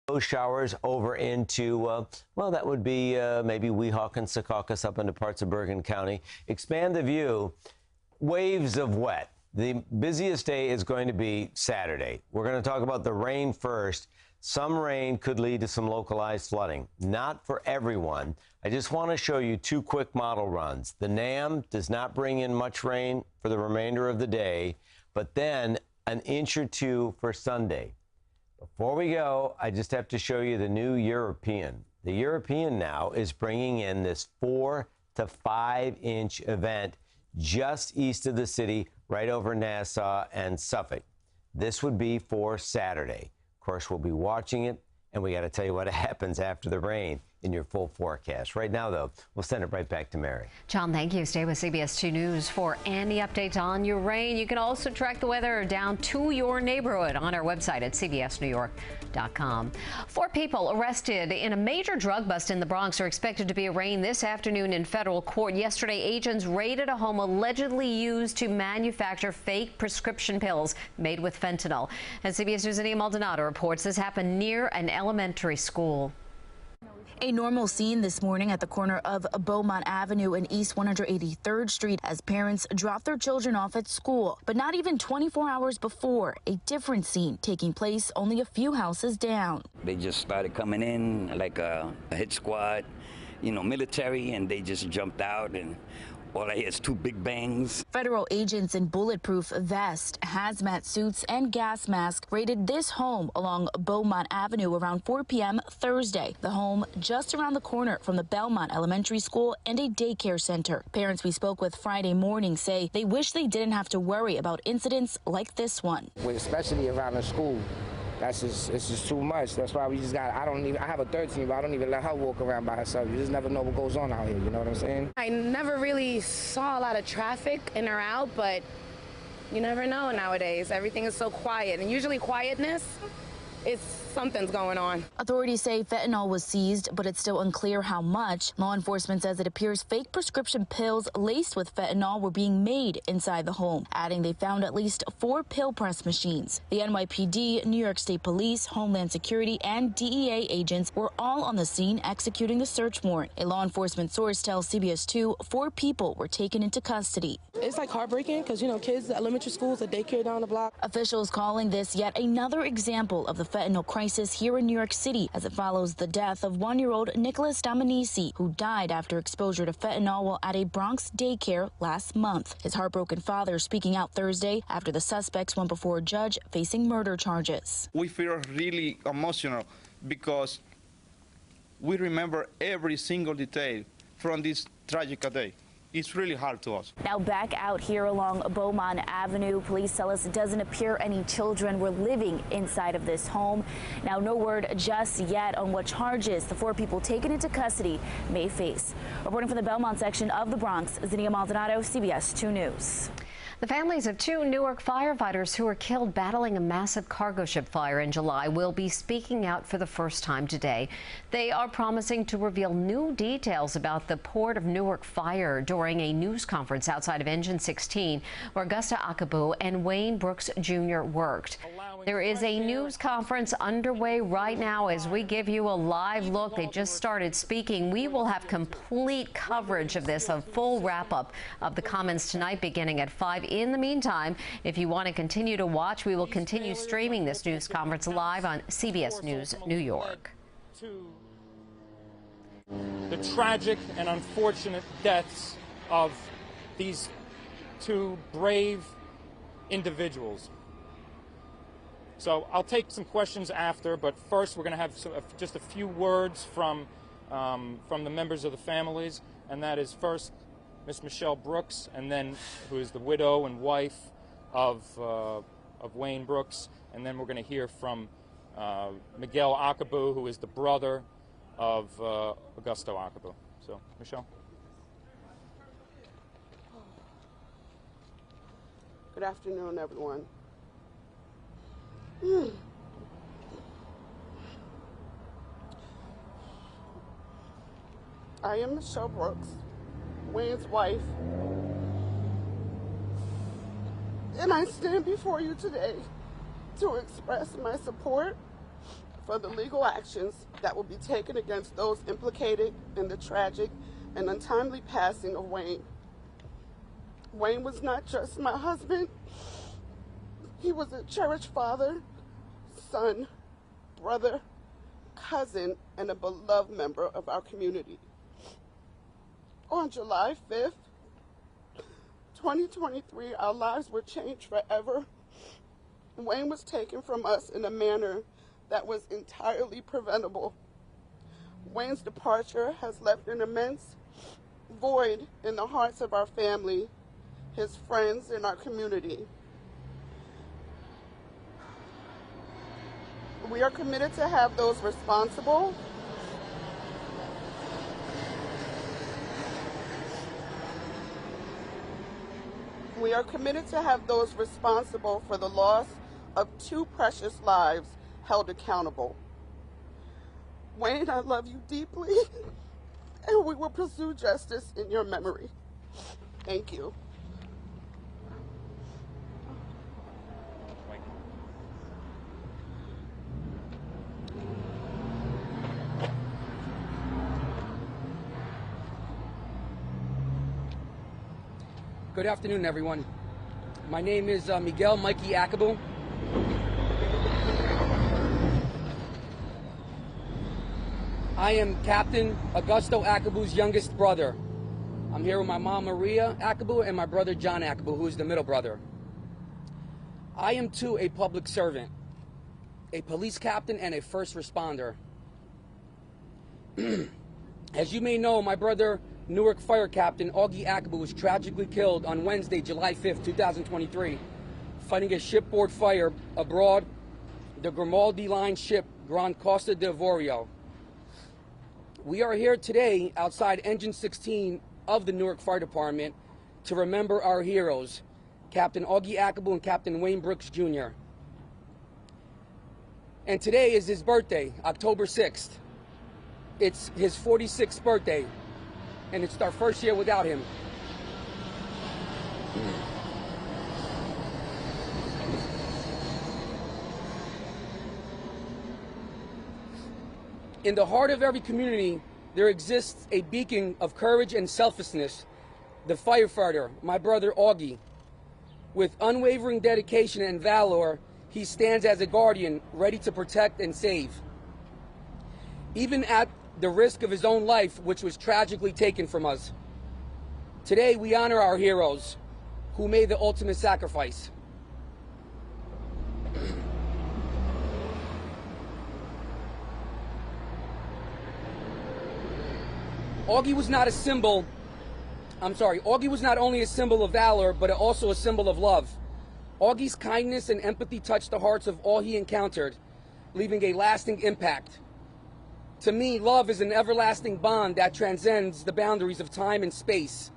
Those showers over into, well, that would be maybe Weehawken, Secaucus, up into parts of Bergen County. Expand the view. Waves of wet. The busiest day is going to be Saturday. We're going to talk about the rain first. Some rain could lead to some localized flooding. Not for everyone. I just want to show you two quick model runs. The NAM does not bring in much rain for the remainder of the day, but then an inch or two for Sunday. Before we go, I just have to show you the new European. The European now is bringing in this 4 to 5 inch event just east of the city, right over Nassau and Suffolk. This would be for Saturday. Of course, we'll be watching it, and we got to tell you what happens after the rain in your full forecast. Right now, though, we'll send it right back to Mary. John, thank you. Stay with CBS 2 News for any updates on your rain. You can also track the weather down to your neighborhood on our website at cbsnewyork.com. 4 people arrested in a major drug bust in the Bronx are expected to be arraigned this afternoon in federal court. Yesterday, agents raided a home allegedly used to manufacture fake prescription pills made with fentanyl. And CBS News' Nia Maldonado reports this happened near an elementary school. A normal scene this morning at the corner of Beaumont Avenue and East 183rd Street as parents drop their children off at school. But not even 24 hours before, a different scene taking place only a few houses down. They just started coming in like a hit squad, you know, military, and they just jumped out, and all I hear is 2 big bangs. Federal agents in bulletproof vests, hazmat suits, and gas masks raided this home along Beaumont Avenue around 4 p.m. Thursday. The home just around the corner from the Belmont Elementary School and a daycare center. Parents we spoke with Friday morning say they wish they didn't have to worry about incidents like this one. Especially around the school. It's just too much. That's why we just got, I have a 13, but I don't even let her walk around by herself. You just never know what goes on out here, you know what I'm saying? I never really saw a lot of traffic in or out, but you never know nowadays. Everything is so quiet, and usually quietness, something's going on. Authorities say fentanyl was seized, but it's still unclear how much. Law enforcement says it appears fake prescription pills laced with fentanyl were being made inside the home, adding they found at least 4 pill press machines. The NYPD, New York State Police, Homeland Security, and DEA agents were all on the scene executing the search warrant. A law enforcement source tells CBS 2 4 people were taken into custody. It's like heartbreaking because, you know, kids, elementary schools, a daycare down the block. Officials calling this yet another example of the fentanyl crisis here in New York City as it follows the death of 1-year-old Nicholas Dominici, who died after exposure to fentanyl while at a Bronx daycare last month. His heartbroken father speaking out Thursday after the suspects went before a judge facing murder charges. We feel really emotional because we remember every single detail from this tragic day. It's really hard to us. Now back out here along Beaumont Avenue, police tell us it doesn't appear any children were living inside of this home. Now no word just yet on what charges the 4 people taken into custody may face. Reporting from the Belmont section of the Bronx, Nia Maldonado, CBS 2 News. The families of 2 Newark firefighters who were killed battling a massive cargo ship fire in July will be speaking out for the first time today. They are promising to reveal new details about the Port of Newark fire during a news conference outside of Engine 16, where Augusta Akabu and Wayne Brooks Jr. worked. There is a news conference underway right now as we give you a live look. They just started speaking. We will have complete coverage of this, a full wrap-up of the comments tonight beginning at 5. In the meantime, if you want to continue to watch, we will continue streaming this news conference live on CBS News New York. The tragic and unfortunate deaths of these 2 brave individuals. So I'll take some questions after, but first we're going to have just a few words from the members of the families, and that is first Miss Michelle Brooks, and then who is the widow and wife of Wayne Brooks, and then we're going to hear from Miguel Akabu, who is the brother of Augusto Akabu. So, Michelle. Good afternoon, everyone. I am Michelle Brooks, Wayne's wife, and I stand before you today to express my support for the legal actions that will be taken against those implicated in the tragic and untimely passing of Wayne. Wayne was not just my husband. He was a cherished father, son, brother, cousin, and a beloved member of our community. On July 5th, 2023, our lives were changed forever. Wayne was taken from us in a manner that was entirely preventable. Wayne's departure has left an immense void in the hearts of our family, his friends, and our community. We are committed to have those responsible for the loss of 2 precious lives held accountable. Wayne, I love you deeply, and we will pursue justice in your memory. Thank you. Good afternoon, everyone. My name is Miguel Mikey Akabu. I am Captain Augusto Akabu's youngest brother. I'm here with my mom, Maria Akabu, and my brother, John Akabu, who is the middle brother. I am, too, a public servant, a police captain, and a first responder. As you may know, my brother, Newark Fire Captain Augie Akabu, was tragically killed on Wednesday, July 5th, 2023, fighting a shipboard fire aboard the Grimaldi Line ship Gran Costa d'Avorio. We are here today outside Engine 16 of the Newark Fire Department to remember our heroes, Captain Augie Akabu and Captain Wayne Brooks Jr. And today is his birthday, October 6th. It's his 46th birthday, and it's our first year without him. In the heart of every community, there exists a beacon of courage and selflessness, the firefighter, my brother Augie. With unwavering dedication and valor, he stands as a guardian, ready to protect and save. Even at the risk of his own life, which was tragically taken from us. Today, we honor our heroes who made the ultimate sacrifice. Augie was not only a symbol of valor, but also a symbol of love. Augie's kindness and empathy touched the hearts of all he encountered, leaving a lasting impact. To me, love is an everlasting bond that transcends the boundaries of time and space.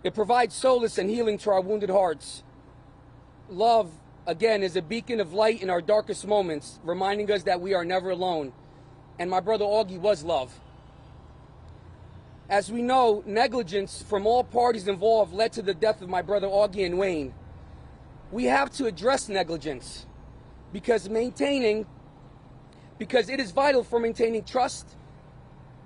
It provides solace and healing to our wounded hearts. Love, again, is a beacon of light in our darkest moments, reminding us that we are never alone. And my brother Augie was love. As we know, negligence from all parties involved led to the death of my brother Augie and Wayne. We have to address negligence because it is vital for maintaining trust,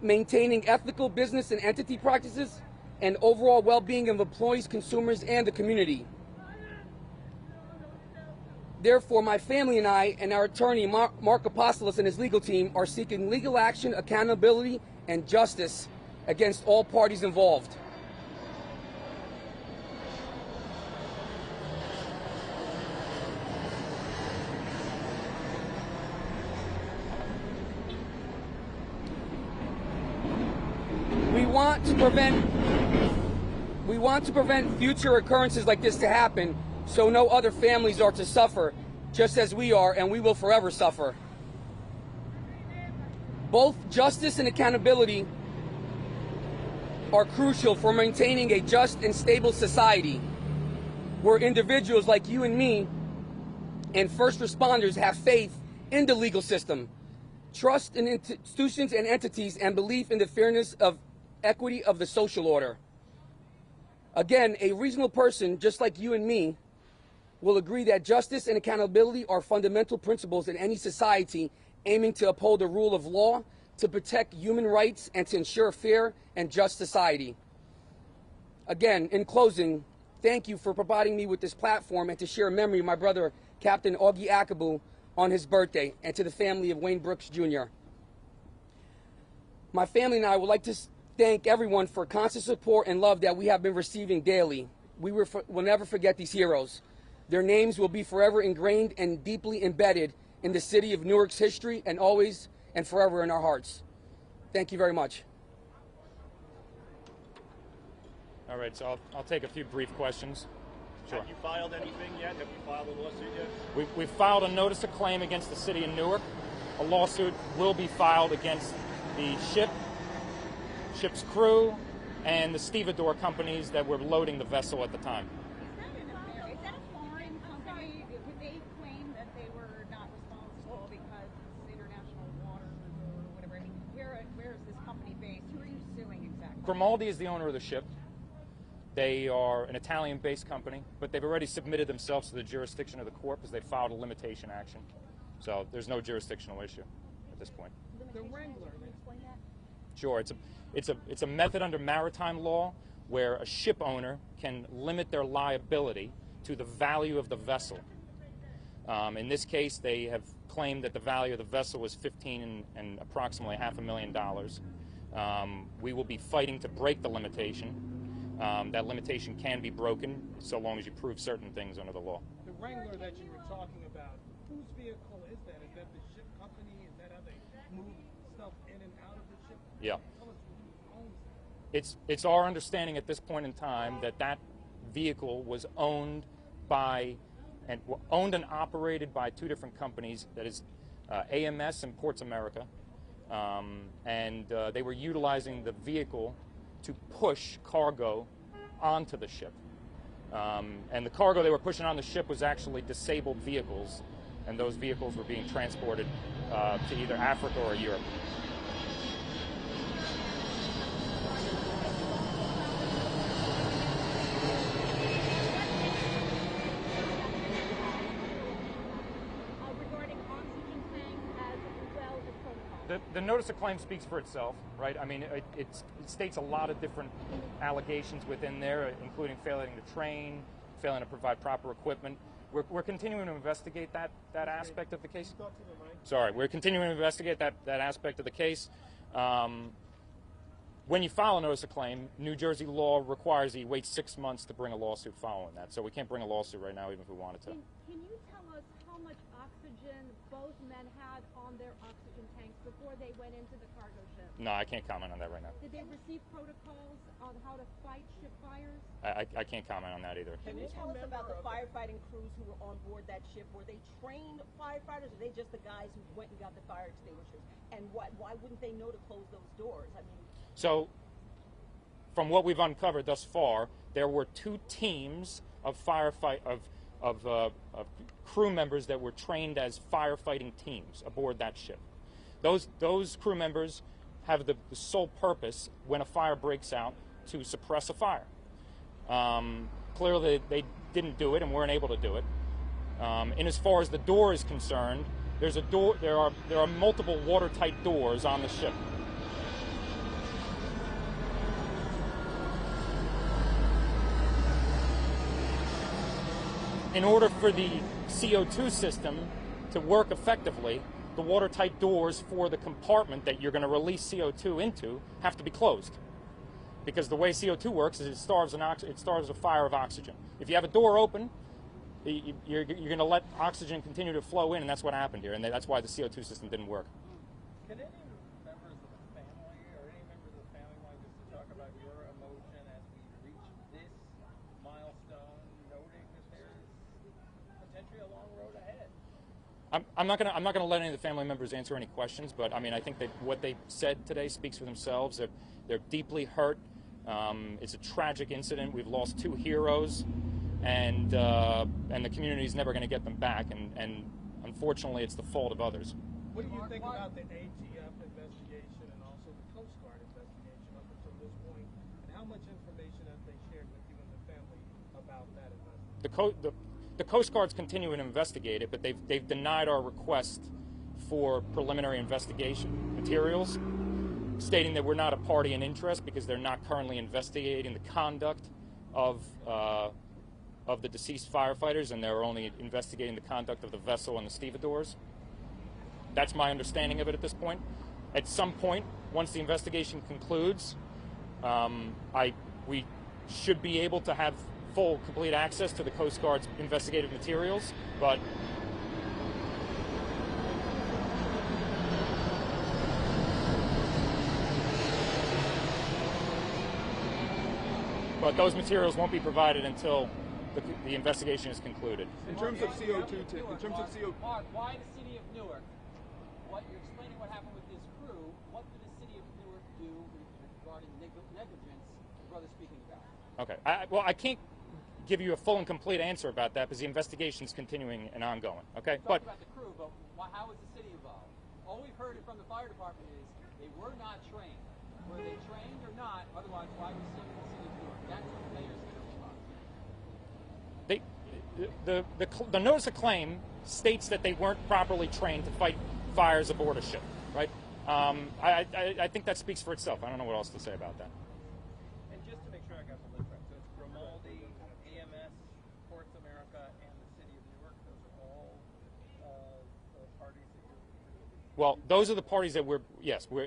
maintaining ethical business and entity practices, and overall well-being of employees, consumers, and the community. Therefore, my family and I and our attorney, Mark Apostolos, and his legal team are seeking legal action, accountability, and justice against all parties involved. We want to prevent future occurrences like this to happen, so no other families are to suffer, just as we are, and we will forever suffer. Both justice and accountability are crucial for maintaining a just and stable society where individuals like you and me and first responders have faith in the legal system, trust in institutions and entities, and belief in the fairness of equity of the social order. Again, a reasonable person just like you and me will agree that justice and accountability are fundamental principles in any society aiming to uphold the rule of law, to protect human rights, and to ensure a fair and just society. Again, in closing, thank you for providing me with this platform and to share a memory of my brother, Captain Augie Akabu, on his birthday, and to the family of Wayne Brooks Jr. My family and I would like to thank everyone for constant support and love that we have been receiving daily. We will never forget these heroes. Their names will be forever ingrained and deeply embedded in the city of Newark's history and always and forever in our hearts. Thank you very much. All right, so I'll take a few brief questions. Sure. Have you filed anything yet? Have you filed a lawsuit yet? We've filed a notice of claim against the city of Newark. A lawsuit will be filed against the ship's crew, and the stevedore companies that were loading the vessel at the time. Is that a foreign company? Did they claim that they were not responsible because it's international waters or whatever? I mean, where is this company based? Who are you suing exactly? Grimaldi is the owner of the ship. They are an Italian-based company, but they've already submitted themselves to the jurisdiction of the court because they filed a limitation action. So there's no jurisdictional issue at this point. The Wrangler, can you explain that? Sure, it's a method under maritime law where a ship owner can limit their liability to the value of the vessel. In this case, they have claimed that the value of the vessel was $15 and approximately $500,000. We will be fighting to break the limitation. That limitation can be broken so long as you prove certain things under the law. The Wrangler that you were talking about, whose vehicle is that? Is that the ship company? Is that how they move stuff in and out of the ship? Yeah. Tell us who owns that. It's our understanding at this point in time that that vehicle was owned and operated by two different companies. That is AMS and Ports America, and they were utilizing the vehicle to push cargo onto the ship. And the cargo they were pushing on the ship was actually disabled vehicles, and those vehicles were being transported to either Africa or Europe. Regarding oxygen tanks as well as protocol. The notice of claim speaks for itself, right? I mean, it states a lot of different allegations within there, including failing to train, failing to provide proper equipment. We're continuing to investigate that aspect of the case. Sorry, we're continuing to investigate that aspect of the case. When you file a notice of claim, New Jersey law requires that you wait 6 months to bring a lawsuit following that. So we can't bring a lawsuit right now, even if we wanted to. Can you tell us how much oxygen both men had on their oxygen tanks before they went into the cargo ship? No, I can't comment on that right now. Did they receive protocols on how to fight ship fires? I can't comment on that either. Can you tell us about the firefighting crews who were on board that ship? Were they trained firefighters, or are they just the guys who went and got the fire extinguishers? And why wouldn't they know to close those doors? I mean, so, from what we've uncovered thus far, there were two teams of crew members that were trained as firefighting teams aboard that ship. Those crew members have the sole purpose, when a fire breaks out, to suppress a fire. Clearly, they didn't do it and weren't able to do it. And as far as the door is concerned, there's a door. There are multiple watertight doors on the ship. In order for the CO2 system to work effectively, the watertight doors for the compartment that you're going to release CO2 into have to be closed. Because the way CO2 works is it starves a fire of oxygen. If you have a door open, you're going to let oxygen continue to flow in, and that's what happened here, and that's why the CO2 system didn't work. Can any members of the family or any members of the family want just to talk about your emotion as we reach this milestone, noting that there's potentially a long road ahead? I'm not gonna let any of the family members answer any questions, but I mean, I think that what they said today speaks for themselves. They're deeply hurt. It's a tragic incident. We've lost two heroes, and the community is never going to get them back. And unfortunately, it's the fault of others. What do you think about the ATF investigation and also the Coast Guard investigation up until this point? And how much information have they shared with you and the family about that investigation? the Coast Guard's continuing to investigate it, but they've denied our request for preliminary investigation materials, stating that we're not a party in interest because they're not currently investigating the conduct of the deceased firefighters, and they're only investigating the conduct of the vessel and the stevedores. That's my understanding of it at this point. At some point, once the investigation concludes, we should be able to have full, complete access to the Coast Guard's investigative materials, but those materials won't be provided until the investigation is concluded. In terms of CO2, Mark, why the city of Newark? You're explaining what happened with this crew. What did the city of Newark do regarding negligence your brother's speaking about? Okay. Well, I can't give you a full and complete answer about that because the investigation is continuing and ongoing. Okay. Talk about the crew, but how was the city involved? All we've heard from the fire department is they were not trained. Were they trained or not? Otherwise, why was suing the city of Newark? That's what the mayor's going to respond. The notice of claim states that they weren't properly trained to fight fires aboard a ship, right? I think that speaks for itself. I don't know what else to say about that. And just to make sure I got the list right, so it's Grimaldi, AMS, Ports America, and the city of Newark. Those are all the parties that you're... Well, those are the parties that we're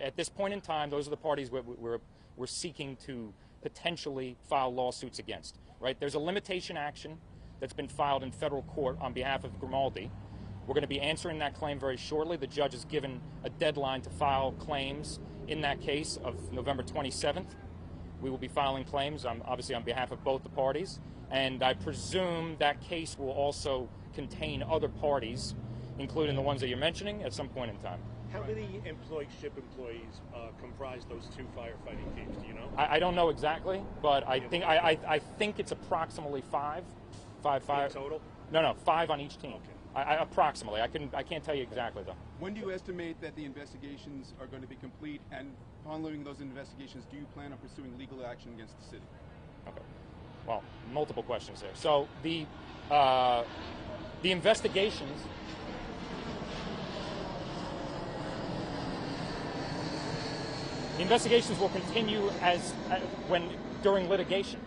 at this point in time, those are the parties we're seeking to potentially file lawsuits against, right? There's a limitation action that's been filed in federal court on behalf of Grimaldi. We're going to be answering that claim very shortly. The judge has given a deadline to file claims in that case of November 27th. We will be filing claims, obviously on behalf of both the parties, and I presume that case will also contain other parties, including the ones that you're mentioning, at some point in time. How many ship employees comprise those two firefighting teams? Do you know? I don't know exactly, but I think it's approximately five. Five total? No, 5 on each team. Okay. Approximately. I can't tell you exactly though. When do you estimate that the investigations are going to be complete? And upon leaving those investigations, do you plan on pursuing legal action against the city? Okay. Well, multiple questions there. So the investigations. The investigations will continue during litigation.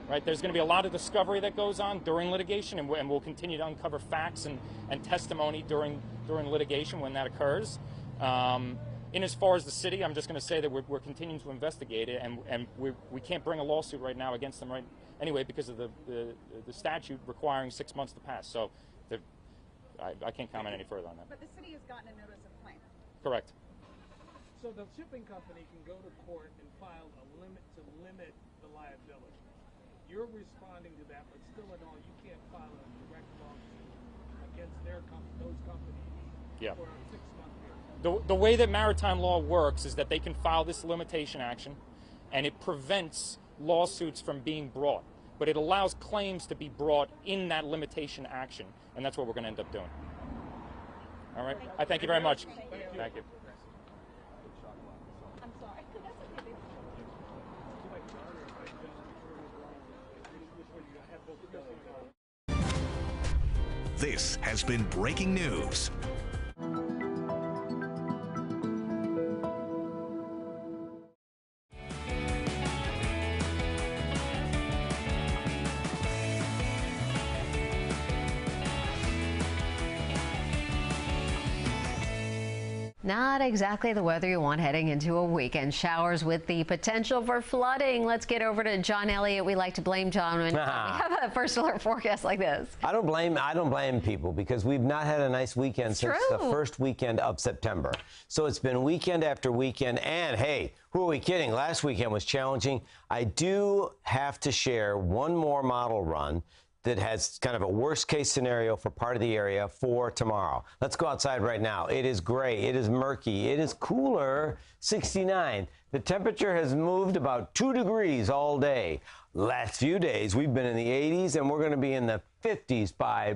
Right, there's going to be a lot of discovery that goes on during litigation, and we'll continue to uncover facts and testimony during litigation when that occurs. In as far as the city, I'm just going to say that we're continuing to investigate it, and we can't bring a lawsuit right now against them anyway because of the statute requiring 6 months to pass. So I can't comment any further on that. But the city has gotten a notice of claim. Correct. So the shipping company can go to court and file a limit to limit the liability. You're responding to that, but still in all, you can't file a direct lawsuit against those companies for a 6-month period. The way that maritime law works is that they can file this limitation action, and it prevents lawsuits from being brought. But it allows claims to be brought in that limitation action, and that's what we're going to end up doing. All right? I thank you very much. Thank you. I'm sorry. This has been breaking news. Not exactly the weather you want heading into a weekend. Showers with the potential for flooding. Let's get over to John Elliott. We like to blame John when we have a first alert forecast like this. I don't blame people because we've not had a nice weekend since the first weekend of September. So it's been weekend after weekend. And hey, who are we kidding? Last weekend was challenging. I do have to share one more model run that has kind of a worst case scenario for part of the area for tomorrow. Let's go outside right now. It is gray, it is murky, it is cooler, 69. The temperature has moved about 2 degrees all day. Last few days we've been in the 80s and we're going to be in the 50s by